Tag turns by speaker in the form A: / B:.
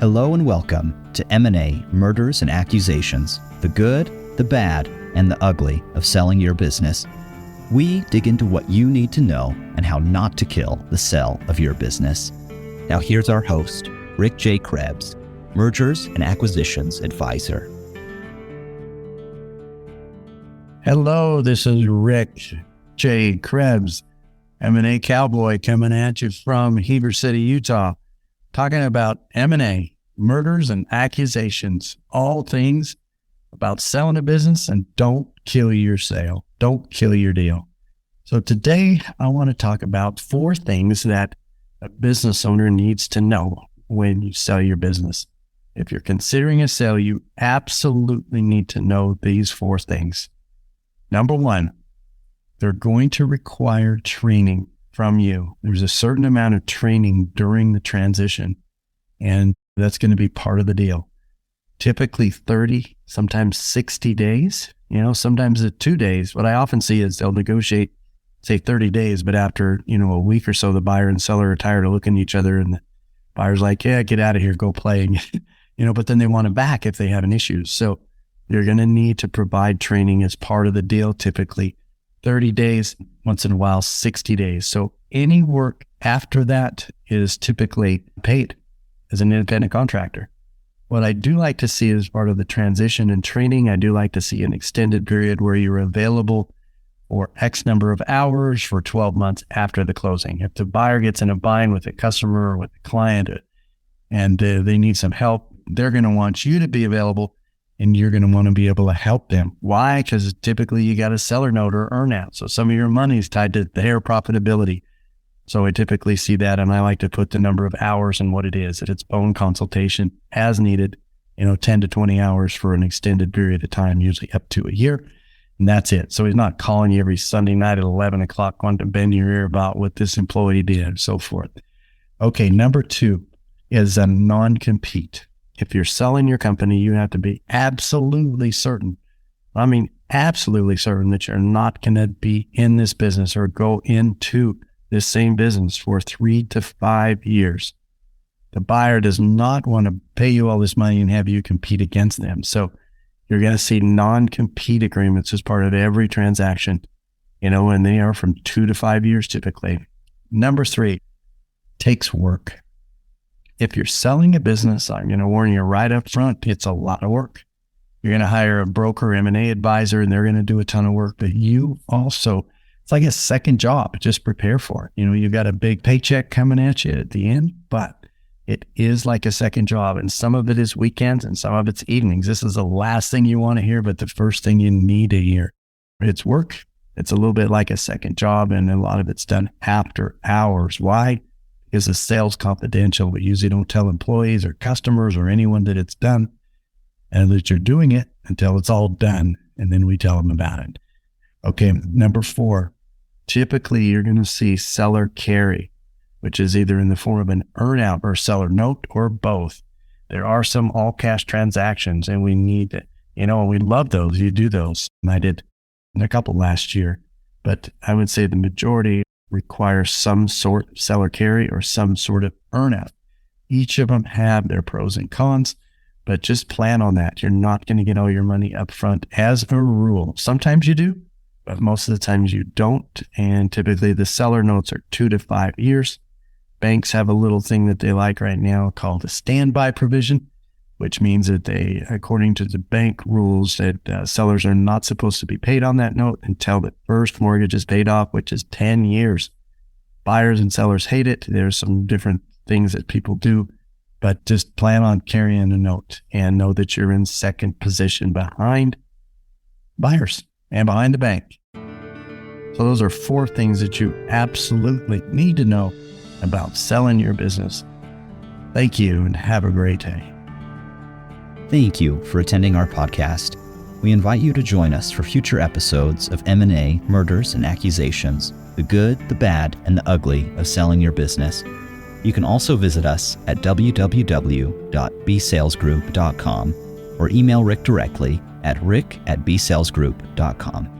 A: Hello and welcome to M&A Murders and Accusations, the good, the bad, and the ugly of selling your business. We dig into what you need to know and how not to kill the sale of your business. Now here's our host, Rick J. Krebs, Mergers and Acquisitions Advisor.
B: Hello, this is Rick J. Krebs, M&A Cowboy, coming at you from Heber City, Utah, talking about M&A, murders and accusations, all things about selling a business, and don't kill your sale. Don't kill your deal. So today I want to talk about 4 things that a business owner needs to know when you sell your business. If you're considering a sale, you absolutely need to know these 4 things. Number 1, they're going to require training from you. There's a certain amount of training during the transition, and that's going to be part of the deal. Typically 30, sometimes 60 days, sometimes it's 2 days. What I often see is they'll negotiate, say 30 days, but after, a week or so, the buyer and seller are tired of looking at each other, and the buyer's like, yeah, get out of here, go play. But then they want it back if they have an issue. So you're going to need to provide training as part of the deal, typically 30 days, once in a while, 60 days. So any work after that is typically paid as an independent contractor. What I do like to see as part of the transition and training, I do like to see an extended period where you're available for X number of hours for 12 months after the closing. If the buyer gets in a bind with a customer or with a client and they need some help, they're going to want you to be available, and you're going to want to be able to help them. Why? Because typically you got a seller note or earn out. So some of your money is tied to their profitability. So I typically see that, and I like to put the number of hours and what it is, at its own consultation as needed, 10 to 20 hours for an extended period of time, usually up to a year. And that's it. So he's not calling you every Sunday night at 11 o'clock wanting to bend your ear about what this employee did and so forth. Okay, number 2 is a non-compete. If you're selling your company, you have to be absolutely certain. Absolutely certain that you're not going to be in this business or go into this same business for 3 to 5 years. The buyer does not want to pay you all this money and have you compete against them. So you're going to see non-compete agreements as part of every transaction, and they are from 2 to 5 years typically. Number 3, takes work. If you're selling a business, I'm going to warn you right up front, it's a lot of work. You're going to hire a broker, M&A advisor, and they're going to do a ton of work, but you also, it's like a second job. Just prepare for it. You've got a big paycheck coming at you at the end, but it is like a second job, and some of it is weekends and some of it's evenings. This is the last thing you want to hear, but the first thing you need to hear. It's work. It's a little bit like a second job, and a lot of it's done after hours. Why? Because the sale's confidential. We usually don't tell employees or customers or anyone that it's done, and that you're doing it until it's all done, and then we tell them about it. Okay, number 4, typically you're going to see seller carry, which is either in the form of an earnout or seller note or both. There are some all cash transactions, and we need to, and we love those. You do those. And I did a couple last year, but I would say the majority require some sort of seller carry or some sort of earnout. Each of them have their pros and cons, but just plan on that. You're not going to get all your money up front as a rule. Sometimes you do, but most of the times you don't. And typically the seller notes are 2 to 5 years. Banks have a little thing that they like right now called a standby provision, which means that they, according to the bank rules, that sellers are not supposed to be paid on that note until the first mortgage is paid off, which is 10 years. Buyers and sellers hate it. There's some different things that people do, but just plan on carrying a note and know that you're in second position behind buyers and behind the bank. So those are 4 things that you absolutely need to know about selling your business. Thank you, and have a great day.
A: Thank you for attending our podcast. We invite you to join us for future episodes of M&A Murders and Accusations, the good, the bad, and the ugly of selling your business. You can also visit us at www.bsalesgroup.com or email Rick directly at rick@bsalesgroup.com.